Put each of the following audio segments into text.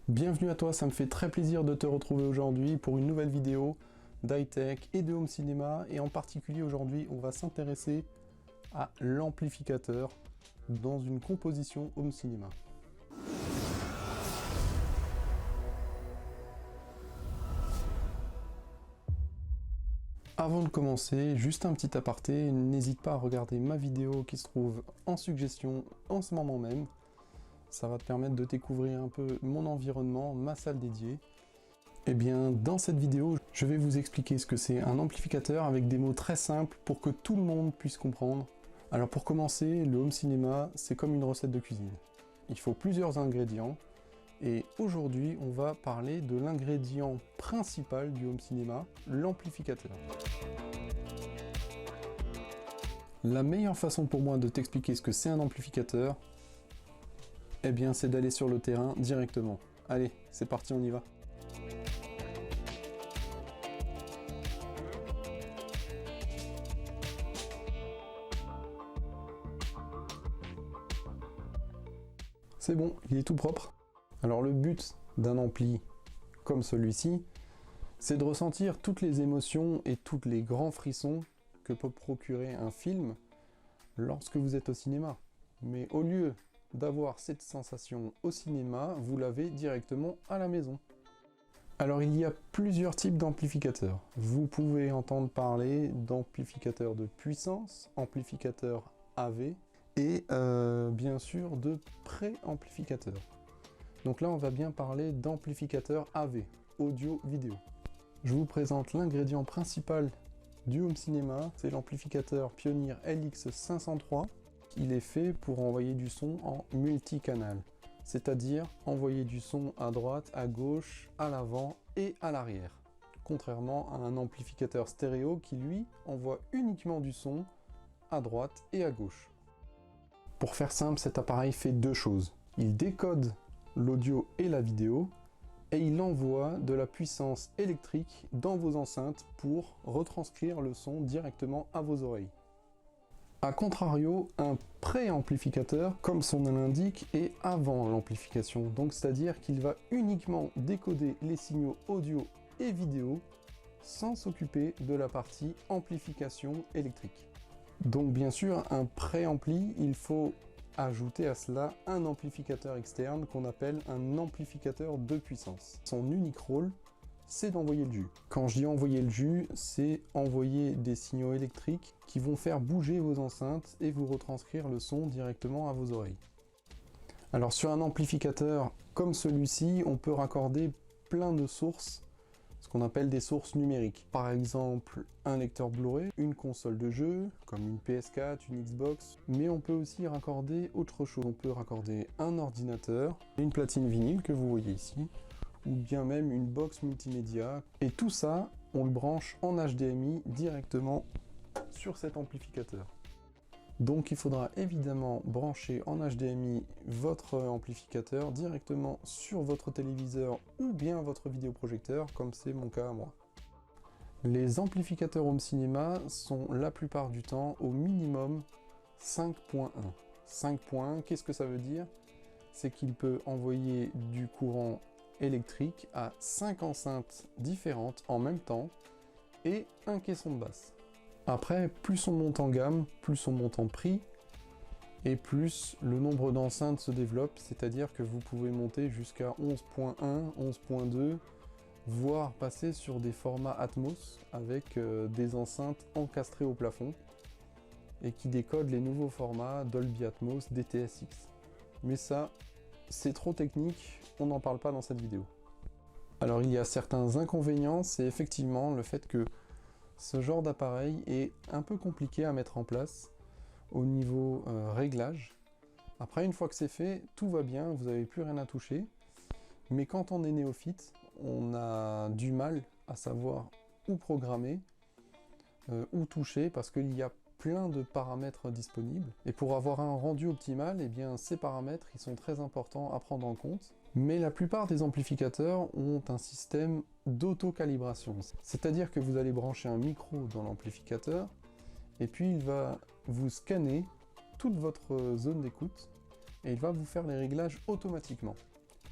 Bienvenue à toi, ça me fait très plaisir de te retrouver aujourd'hui pour une nouvelle vidéo d'high-tech et de home cinéma. Et en particulier aujourd'hui, on va s'intéresser à l'amplificateur dans une composition home cinéma. Avant de commencer, juste un petit aparté, n'hésite pas à regarder ma vidéo qui se trouve en suggestion en ce moment même. Ça va te permettre de découvrir un peu mon environnement, ma salle dédiée. Et bien, dans cette vidéo, je vais vous expliquer ce que c'est un amplificateur avec des mots très simples pour que tout le monde puisse comprendre. Alors pour commencer, le home cinéma, c'est comme une recette de cuisine. Il faut plusieurs ingrédients. Et aujourd'hui, on va parler de l'ingrédient principal du home cinéma, l'amplificateur. La meilleure façon pour moi de t'expliquer ce que c'est un amplificateur, eh bien, c'est d'aller sur le terrain directement. Allez, c'est parti, on y va. C'est bon, il est tout propre. Alors le but d'un ampli comme celui-ci, c'est de ressentir toutes les émotions et tous les grands frissons que peut procurer un film lorsque vous êtes au cinéma. Mais au lieu d'avoir cette sensation au cinéma, vous l'avez directement à la maison. Alors il y a plusieurs types d'amplificateurs. Vous pouvez entendre parler d'amplificateurs de puissance, amplificateurs AV et bien sûr de pré-amplificateurs. Donc là on va bien parler d'amplificateur AV, audio-vidéo. Je vous présente l'ingrédient principal du home cinéma, c'est l'amplificateur Pioneer LX503. Il est fait pour envoyer du son en multicanal, c'est-à-dire envoyer du son à droite, à gauche, à l'avant et à l'arrière. Contrairement à un amplificateur stéréo qui lui envoie uniquement du son à droite et à gauche. Pour faire simple, cet appareil fait deux choses. Il décode l'audio et la vidéo et il envoie de la puissance électrique dans vos enceintes pour retranscrire le son directement à vos oreilles. A contrario, un pré-amplificateur, comme son nom l'indique, est avant l'amplification, donc c'est-à-dire qu'il va uniquement décoder les signaux audio et vidéo sans s'occuper de la partie amplification électrique. Donc bien sûr, un pré-ampli, il faut ajouter à cela un amplificateur externe qu'on appelle un amplificateur de puissance. Son unique rôle, c'est d'envoyer le jus. Quand je dis envoyer le jus, c'est envoyer des signaux électriques qui vont faire bouger vos enceintes et vous retranscrire le son directement à vos oreilles. Alors sur un amplificateur comme celui-ci, on peut raccorder plein de sources, ce qu'on appelle des sources numériques. Par exemple, un lecteur Blu-ray, une console de jeu, comme une PS4, une Xbox, mais on peut aussi raccorder autre chose. On peut raccorder un ordinateur, une platine vinyle que vous voyez ici, ou bien même une box multimédia. Et tout ça, on le branche en HDMI directement sur cet amplificateur. Donc il faudra évidemment brancher en HDMI votre amplificateur directement sur votre téléviseur ou bien votre vidéoprojecteur, comme c'est mon cas à moi. Les amplificateurs home cinéma sont la plupart du temps au minimum 5.1. 5.1, qu'est-ce que ça veut dire? C'est qu'il peut envoyer du courant électrique à 5 enceintes différentes en même temps et un caisson de basse. Après, plus on monte en gamme, plus on monte en prix et plus le nombre d'enceintes se développe, c'est-à-dire que vous pouvez monter jusqu'à 11.1, 11.2, voire passer sur des formats Atmos avec des enceintes encastrées au plafond et qui décodent les nouveaux formats Dolby Atmos DTS:X. Mais ça, c'est trop technique, on n'en parle pas dans cette vidéo. Alors il y a certains inconvénients, c'est effectivement le fait que ce genre d'appareil est un peu compliqué à mettre en place au niveau réglage. Après, une fois que c'est fait, tout va bien, vous n'avez plus rien à toucher. Mais quand on est néophyte, on a du mal à savoir où programmer, où toucher, parce qu'il y a plein de paramètres disponibles. Et pour avoir un rendu optimal, eh bien, ces paramètres ils sont très importants à prendre en compte. Mais la plupart des amplificateurs ont un système d'auto-calibration. C'est-à-dire que vous allez brancher un micro dans l'amplificateur, et puis il va vous scanner toute votre zone d'écoute, et il va vous faire les réglages automatiquement.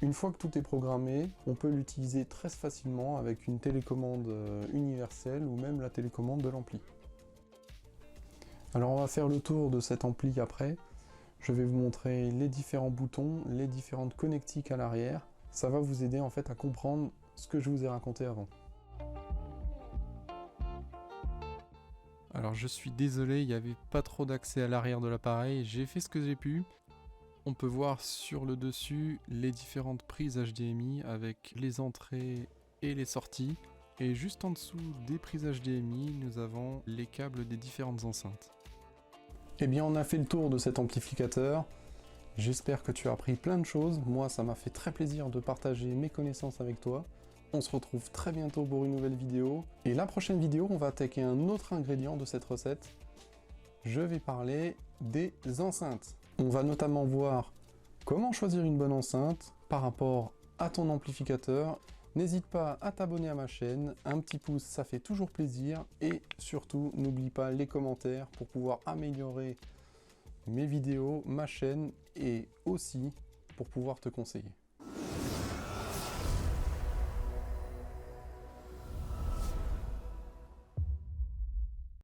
Une fois que tout est programmé, on peut l'utiliser très facilement avec une télécommande universelle ou même la télécommande de l'ampli. Alors on va faire le tour de cet ampli après. Je vais vous montrer les différents boutons, les différentes connectiques à l'arrière. Ça va vous aider en fait à comprendre ce que je vous ai raconté avant. Alors je suis désolé, il n'y avait pas trop d'accès à l'arrière de l'appareil, j'ai fait ce que j'ai pu. On peut voir sur le dessus les différentes prises HDMI avec les entrées et les sorties. Et juste en dessous des prises HDMI, nous avons les câbles des différentes enceintes. Eh bien, on a fait le tour de cet amplificateur. J'espère que tu as appris plein de choses. Moi, ça m'a fait très plaisir de partager mes connaissances avec toi. On se retrouve très bientôt pour une nouvelle vidéo. Et la prochaine vidéo, on va attaquer un autre ingrédient de cette recette. Je vais parler des enceintes. On va notamment voir comment choisir une bonne enceinte par rapport à ton amplificateur. N'hésite pas à t'abonner à ma chaîne, un petit pouce ça fait toujours plaisir et surtout n'oublie pas les commentaires pour pouvoir améliorer mes vidéos, ma chaîne et aussi pour pouvoir te conseiller.